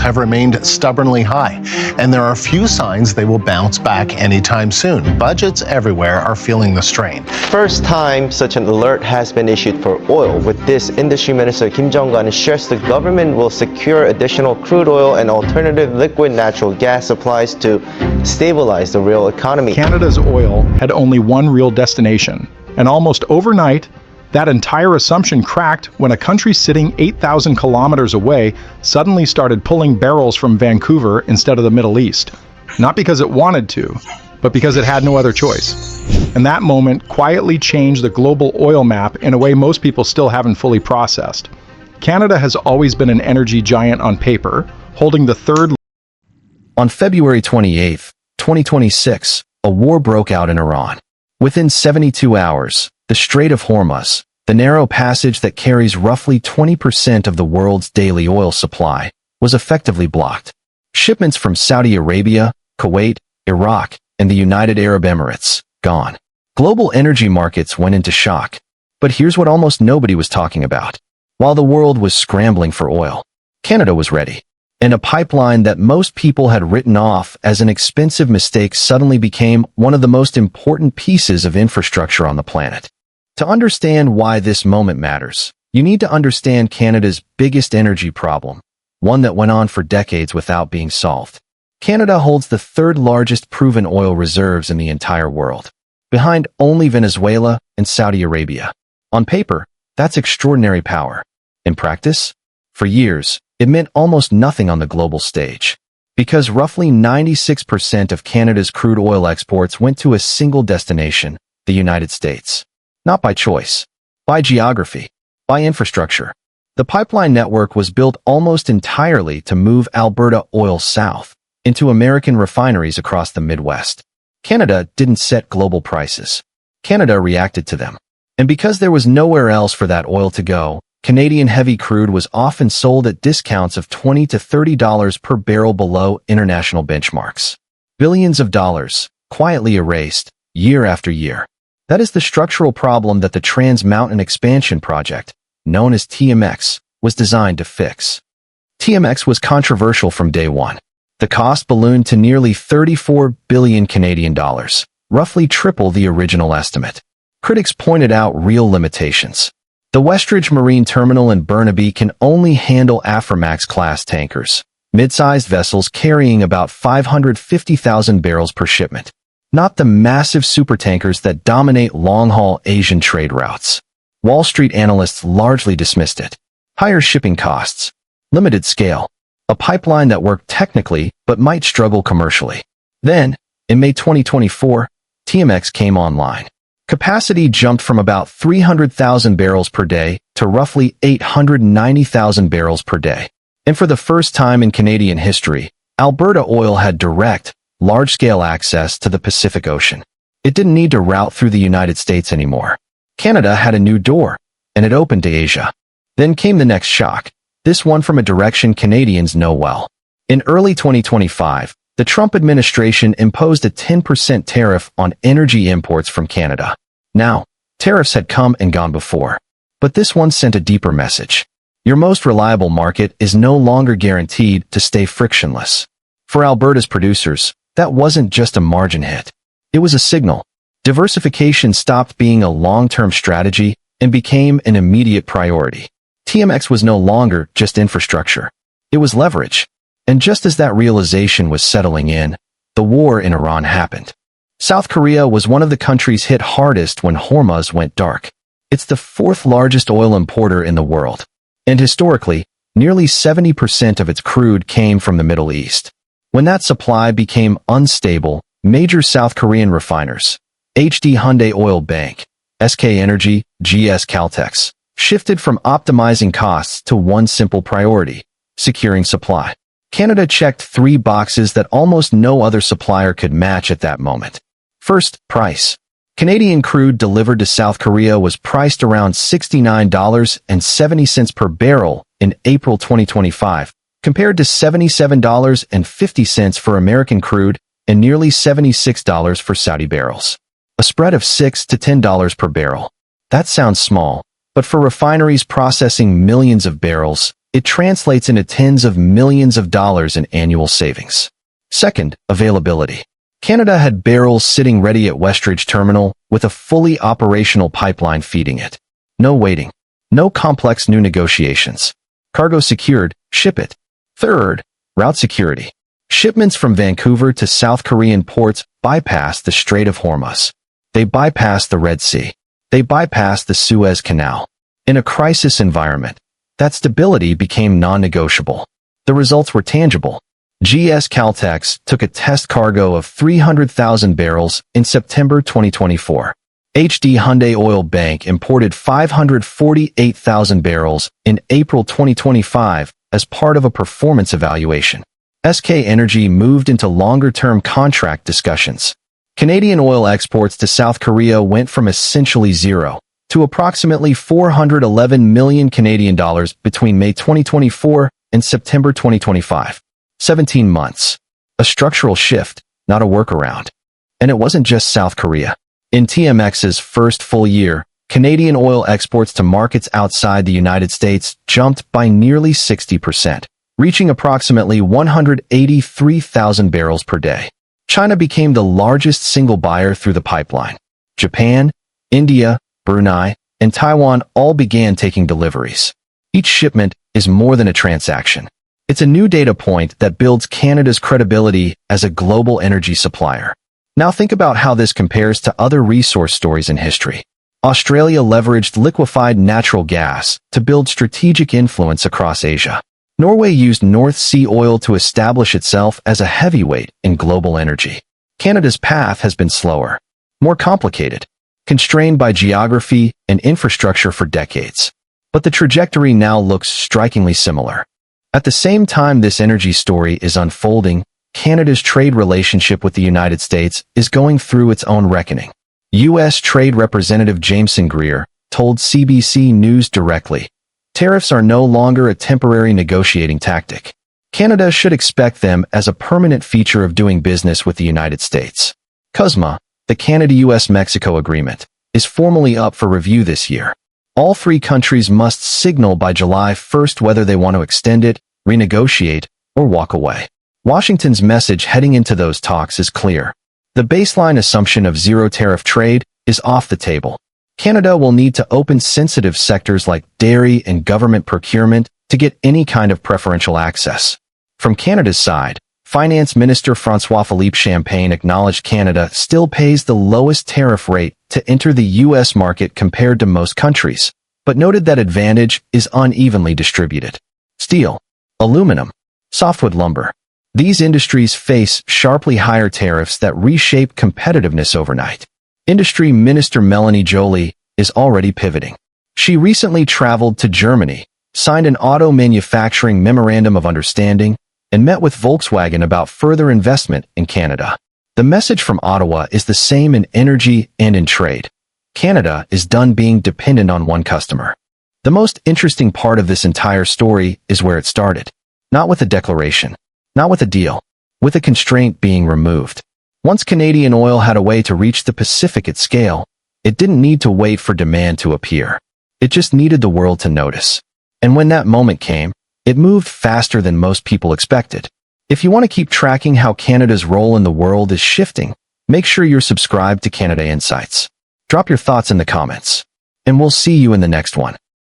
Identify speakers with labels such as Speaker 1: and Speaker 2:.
Speaker 1: have remained stubbornly high, and there are few signs they will bounce back anytime soon. Budgets everywhere are feeling the strain.
Speaker 2: First time such an alert has been issued for oil. With this, Industry Minister Kim Jong-un shares the government will secure additional crude oil and alternative liquid natural gas supplies to stabilize the real economy.
Speaker 3: Canada's oil had only one real destination, and almost overnight, that entire assumption cracked when a country sitting 8,000 kilometers away suddenly started pulling barrels from Vancouver instead of the Middle East. Not because it wanted to, but because it had no other choice. And that moment quietly changed the global oil map in a way most people still haven't fully processed. Canada has always been an energy giant on paper, holding the third.
Speaker 4: On February 28, 2026, a war broke out in Iran. Within 72 hours, the Strait of Hormuz, the narrow passage that carries roughly 20% of the world's daily oil supply, was effectively blocked. Shipments from Saudi Arabia, Kuwait, Iraq, and the United Arab Emirates, gone. Global energy markets went into shock. But here's what almost nobody was talking about. While the world was scrambling for oil, Canada was ready. And a pipeline that most people had written off as an expensive mistake suddenly became one of the most important pieces of infrastructure on the planet. To understand why this moment matters, you need to understand Canada's biggest energy problem, one that went on for decades without being solved. Canada holds the third largest proven oil reserves in the entire world, behind only Venezuela and Saudi Arabia. On paper, that's extraordinary power. In practice, for years, it meant almost nothing on the global stage, because roughly 96% of Canada's crude oil exports went to a single destination, the United States. Not by choice, by geography, by infrastructure. The pipeline network was built almost entirely to move Alberta oil south into American refineries across the Midwest. Canada didn't set global prices. Canada reacted to them. And because there was nowhere else for that oil to go, Canadian heavy crude was often sold at discounts of $20 to $30 per barrel below international benchmarks. Billions of dollars, quietly erased, year after year. That is the structural problem that the Trans Mountain Expansion Project, known as TMX, was designed to fix. TMX was controversial from day one. The cost ballooned to nearly 34 billion Canadian dollars, roughly triple the original estimate. Critics pointed out real limitations. The Westridge Marine Terminal in Burnaby can only handle Aframax-class tankers, mid-sized vessels carrying about 550,000 barrels per shipment, not the massive supertankers that dominate long-haul Asian trade routes. Wall Street analysts largely dismissed it. Higher shipping costs, limited scale, a pipeline that worked technically but might struggle commercially. Then, in May 2024, TMX came online. Capacity jumped from about 300,000 barrels per day to roughly 890,000 barrels per day. And for the first time in Canadian history, Alberta Oil had direct, large-scale access to the Pacific Ocean. It didn't need to route through the United States anymore. Canada had a new door, and it opened to Asia. Then came the next shock, this one from a direction Canadians know well. In early 2025, the Trump administration imposed a 10% tariff on energy imports from Canada. Now, tariffs had come and gone before, but this one sent a deeper message. Your most reliable market is no longer guaranteed to stay frictionless. For Alberta's producers, that wasn't just a margin hit. It was a signal. Diversification stopped being a long-term strategy and became an immediate priority. TMX was no longer just infrastructure. It was leverage. And just as that realization was settling in, the war in Iran happened. South Korea was one of the countries hit hardest when Hormuz went dark. It's the fourth largest oil importer in the world. And historically, nearly 70% of its crude came from the Middle East. When that supply became unstable, major South Korean refiners, HD Hyundai Oil Bank, SK Energy, GS Caltex, shifted from optimizing costs to one simple priority, securing supply. Canada checked three boxes that almost no other supplier could match at that moment. First, price. Canadian crude delivered to South Korea was priced around $69.70 per barrel in April 2025, compared to $77.50 for American crude and nearly $76 for Saudi barrels. A spread of $6 to $10 per barrel. That sounds small, but for refineries processing millions of barrels, It translates into tens of millions of dollars in annual savings. Second, availability. Canada had barrels sitting ready at Westridge Terminal with a fully operational pipeline feeding it. No waiting. No complex new negotiations. Cargo secured, ship it. Third, route security. Shipments from Vancouver to South Korean ports bypass the Strait of Hormuz. They bypass the Red Sea. They bypass the Suez Canal. In a crisis environment, that stability became non-negotiable. The results were tangible. GS Caltex took a test cargo of 300,000 barrels in September 2024. HD Hyundai Oil Bank imported 548,000 barrels in April 2025 as part of a performance evaluation. SK Energy moved into longer-term contract discussions. Canadian oil exports to South Korea went from essentially zero to approximately 411 million Canadian dollars between May 2024 and September 2025. 17 months. A structural shift, not a workaround. And it wasn't just South Korea. In TMX's first full year, Canadian oil exports to markets outside the United States jumped by nearly 60%, reaching approximately 183,000 barrels per day. China became the largest single buyer through the pipeline. Japan, India, Brunei, and Taiwan all began taking deliveries. Each shipment is more than a transaction. It's a new data point that builds Canada's credibility as a global energy supplier. Now think about how this compares to other resource stories in history. Australia leveraged liquefied natural gas to build strategic influence across Asia. Norway used North Sea oil to establish itself as a heavyweight in global energy. Canada's path has been slower, more complicated, constrained by geography and infrastructure for decades. But the trajectory now looks strikingly similar. At the same time this energy story is unfolding, Canada's trade relationship with the United States is going through its own reckoning. U.S. Trade Representative Jameson Greer told CBC News directly, "Tariffs are no longer a temporary negotiating tactic. Canada should expect them as a permanent feature of doing business with the United States." CUSMA, the Canada-US-Mexico Agreement, is formally up for review this year. All three countries must signal by July 1st whether they want to extend it, renegotiate, or walk away. Washington's message heading into those talks is clear. The baseline assumption of zero-tariff trade is off the table. Canada will need to open sensitive sectors like dairy and government procurement to get any kind of preferential access. From Canada's side, Finance Minister François-Philippe Champagne acknowledged Canada still pays the lowest tariff rate to enter the U.S. market compared to most countries, but noted that advantage is unevenly distributed. Steel, aluminum, softwood lumber. These industries face sharply higher tariffs that reshape competitiveness overnight. Industry Minister Melanie Joly is already pivoting. She recently traveled to Germany, signed an auto manufacturing memorandum of understanding, and met with Volkswagen about further investment in Canada. The message from Ottawa is the same in energy and in trade. Canada is done being dependent on one customer. The most interesting part of this entire story is where it started. Not with a declaration, not with a deal, with a constraint being removed. Once Canadian oil had a way to reach the Pacific at scale, it didn't need to wait for demand to appear. It just needed the world to notice. And when that moment came, it moved faster than most people expected. If you want to keep tracking how Canada's role in the world is shifting, make sure you're subscribed to Canada Insights. Drop your thoughts in the comments, and we'll see you in the next one.